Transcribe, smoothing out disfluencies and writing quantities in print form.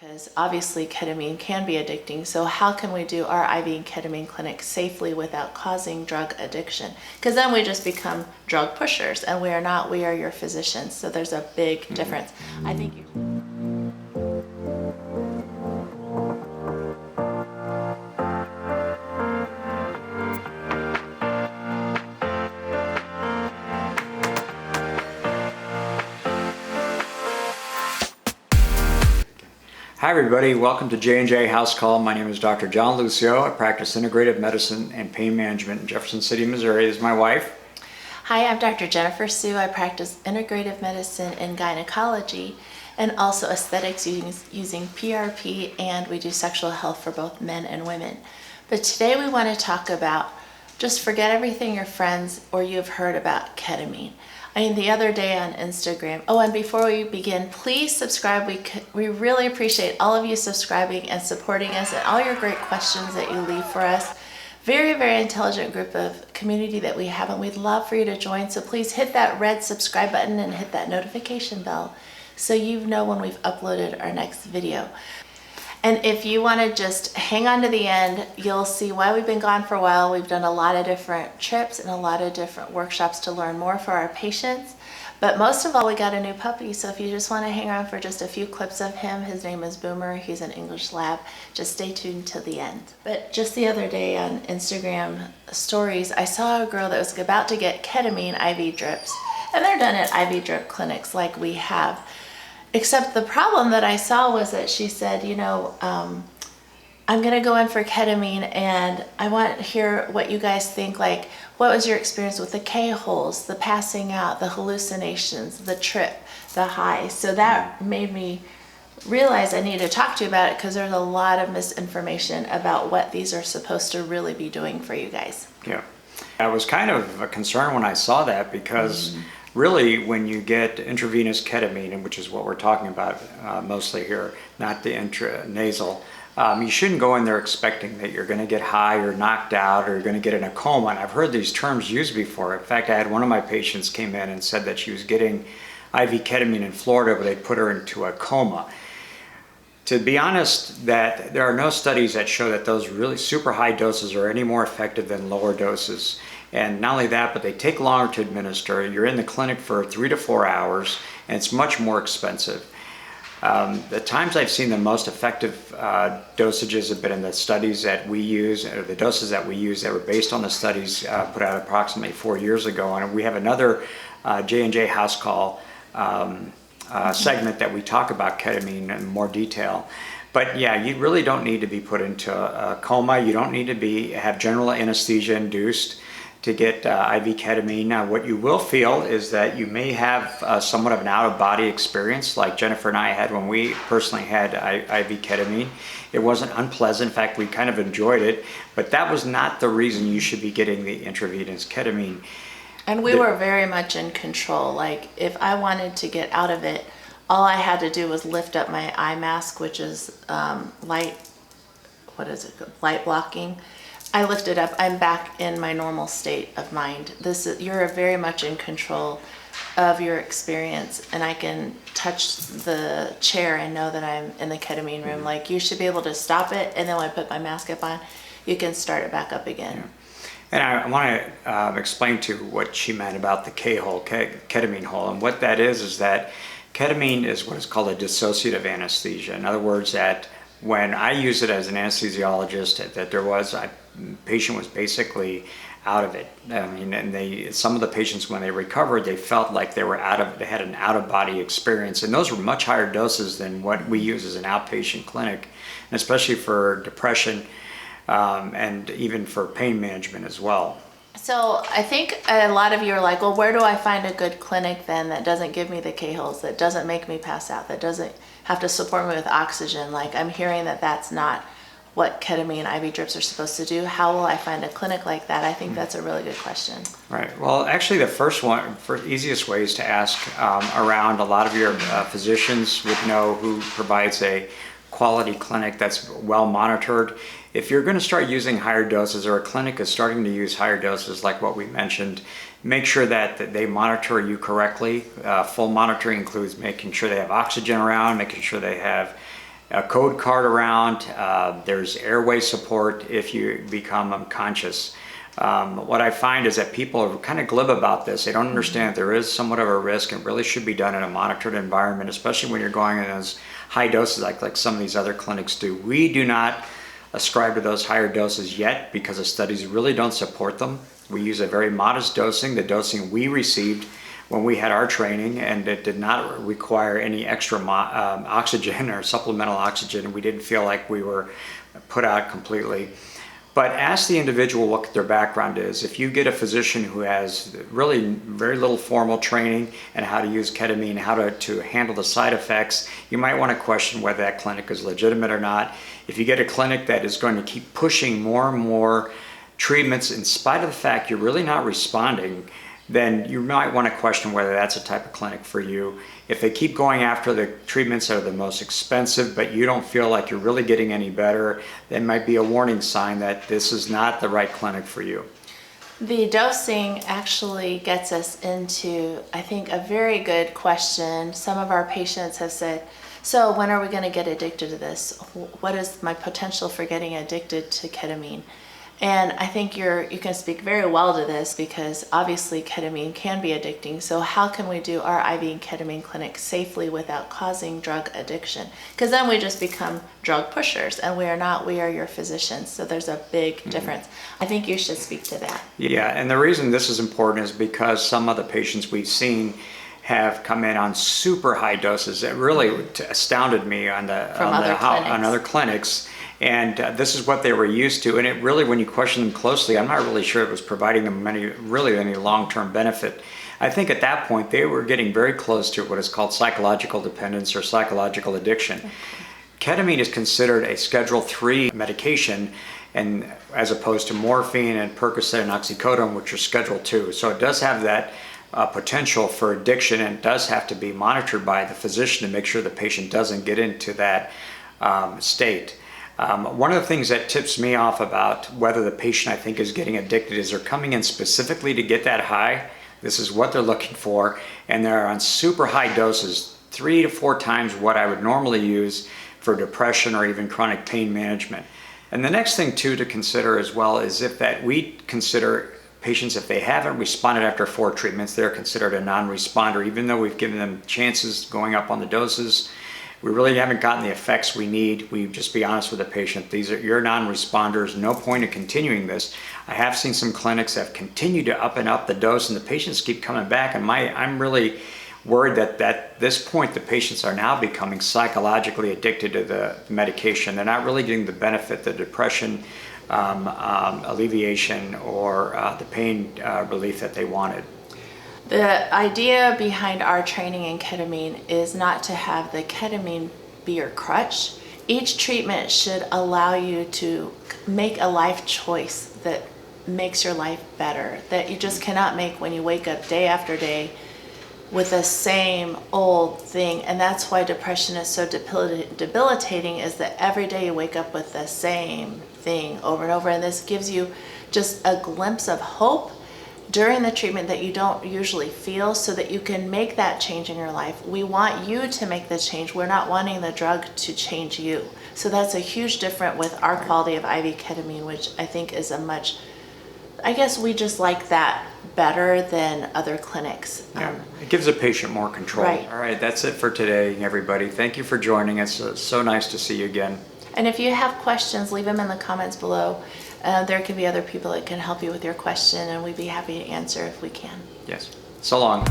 Because obviously ketamine can be addicting, so how can we do our IV ketamine clinic safely without causing drug addiction? Because then we just become drug pushers, and we are not, we are your physicians, so there's a big difference. I think Hi everybody, welcome to J&J House Call. My name is Dr. John Lucio. I practice integrative medicine and pain management in Jefferson City, Missouri. This is my wife. Hi, I'm Dr. Jennifer Sue. I practice integrative medicine and gynecology and also aesthetics using PRP, and we do sexual health for both men and women. But today we want to talk about just forget everything your friends or you've heard about ketamine. I mean, the other day on Instagram, and before we begin, please subscribe. We really appreciate all of you subscribing and supporting us and all your great questions that you leave for us. Very, very intelligent group of community that we have, and we'd love for you to join. So please hit that red subscribe button and hit that notification bell so you know when we've uploaded our next video. And if you want to just hang on to the end, you'll see why we've been gone for a while. We've done a lot of different trips and a lot of different workshops to learn more for our patients. But most of all, we got a new puppy. So if you just want to hang around for just a few clips of him, his name is Boomer. He's an English lab. Just stay tuned till the end. But just the other day on Instagram stories, I saw a girl that was about to get ketamine IV drips. And they're done at IV drip clinics like we have. Except the problem that I saw was that she said, I'm going to go in for ketamine and I want to hear what you guys think. Like, what was your experience with the K-holes, the passing out, the hallucinations, the trip, the high? So that made me realize I needed to talk to you about it because there's a lot of misinformation about what these are supposed to really be doing for you guys. Yeah, I was kind of a concern when I saw that because really, when you get intravenous ketamine, which is what we're talking about mostly here, not the intranasal, you shouldn't go in there expecting that you're going to get high or knocked out or you're going to get in a coma. And I've heard these terms used before. In fact, I had one of my patients came in and said that she was getting IV ketamine in Florida, but they put her into a coma. To be honest, that there are no studies that show that those really super high doses are any more effective than lower doses. And not only that, but they take longer to administer. You're in the clinic for 3 to 4 hours, and it's much more expensive. The times I've seen the most effective dosages have been in the studies that we use, or the doses that we use that were based on the studies put out approximately 4 years ago. And we have another J&J House Call segment that we talk about ketamine in more detail. But yeah, you really don't need to be put into a coma. You don't need to have general anesthesia induced to get IV ketamine. Now, what you will feel is that you may have somewhat of an out-of-body experience like Jennifer and I had when we personally had IV ketamine. It wasn't unpleasant. In fact, we kind of enjoyed it, but that was not the reason you should be getting the intravenous ketamine. And we were very much in control. Like, if I wanted to get out of it, all I had to do was lift up my eye mask, which is light blocking. I lift it up, I'm back in my normal state of mind. You're very much in control of your experience, and I can touch the chair and know that I'm in the ketamine room. Like, you should be able to stop it, and then when I put my mask up on, you can start it back up again. Yeah. And I want to explain to what she meant about the K-hole, ketamine hole. And what that is that ketamine is what is called a dissociative anesthesia. In other words, that when I use it as an anesthesiologist, that the patient was basically out of it. I mean, and some of the patients, when they recovered, they felt like they had an out-of-body experience. And those were much higher doses than what we use as an outpatient clinic, and especially for depression and even for pain management as well. So I think a lot of you are like, well, where do I find a good clinic then that doesn't give me the K-holes, that doesn't make me pass out, that doesn't have to support me with oxygen? Like, I'm hearing that that's not what ketamine IV drips are supposed to do. How will I find a clinic like that? I think that's a really good question. Right. Well, actually, the easiest way is to ask around. A lot of your physicians would know who provides a quality clinic that's well monitored. If you're going to start using higher doses, or a clinic is starting to use higher doses like what we mentioned, make sure that they monitor you correctly. Full monitoring includes making sure they have oxygen around, making sure they have a code card around. There's airway support if you become unconscious. What I find is that people are kind of glib about this. They don't understand that there is somewhat of a risk and really should be done in a monitored environment, especially when you're going in those high doses like some of these other clinics do. We do not ascribe to those higher doses yet because the studies really don't support them. We use a very modest dosing, the dosing we received when we had our training, and it did not require any extra oxygen or supplemental oxygen. We didn't feel like we were put out completely. But ask the individual what their background is. If you get a physician who has really very little formal training in how to use ketamine, how to handle the side effects, you might want to question whether that clinic is legitimate or not. If you get a clinic that is going to keep pushing more and more treatments in spite of the fact you're really not responding, then you might want to question whether that's a type of clinic for you. If they keep going after the treatments that are the most expensive, but you don't feel like you're really getting any better, that might be a warning sign that this is not the right clinic for you. The dosing actually gets us into, I think, a very good question. Some of our patients have said, so when are we going to get addicted to this? What is my potential for getting addicted to ketamine? And I think you can speak very well to this because obviously ketamine can be addicting. So how can we do our IV ketamine clinic safely without causing drug addiction? Because then we just become drug pushers, and we are not. We are your physicians. So there's a big difference. I think you should speak to that. Yeah, and the reason this is important is because some of the patients we've seen have come in on super high doses. It really astounded me on other clinics. And this is what they were used to. And it really, when you question them closely, I'm not really sure it was providing them any long-term benefit. I think at that point, they were getting very close to what is called psychological dependence or psychological addiction. Okay. Ketamine is considered a Schedule III medication, and as opposed to morphine and Percocet and oxycodone, which are Schedule II. So it does have that potential for addiction, and it does have to be monitored by the physician to make sure the patient doesn't get into that state. One of the things that tips me off about whether the patient, I think, is getting addicted is they're coming in specifically to get that high. This is what they're looking for, and they're on super high doses, 3 to 4 times what I would normally use for depression or even chronic pain management. And the next thing too to consider as well is we consider patients, if they haven't responded after 4 treatments, they're considered a non-responder, even though we've given them chances going up on the doses. We really haven't gotten the effects we need. We just be honest with the patient. You're non-responders. No point in continuing this. I have seen some clinics that have continued to up and up the dose, and the patients keep coming back. And I'm really worried that at this point the patients are now becoming psychologically addicted to the medication. They're not really getting the benefit, the depression alleviation, or the pain relief that they wanted. The idea behind our training in ketamine is not to have the ketamine be your crutch. Each treatment should allow you to make a life choice that makes your life better, that you just cannot make when you wake up day after day with the same old thing. And that's why depression is so debilitating, is that every day you wake up with the same thing over and over. And this gives you just a glimpse of hope during the treatment that you don't usually feel, so that you can make that change in your life. We want you to make the change. We're not wanting the drug to change you. So that's a huge difference with our quality of IV ketamine, which I think is I guess we just like that better than other clinics. Yeah, it gives a patient more control. Right. All right, that's it for today, everybody. Thank you for joining us. It's so nice to see you again. And if you have questions, leave them in the comments below. There can be other people that can help you with your question, and we'd be happy to answer if we can. Yes. So long.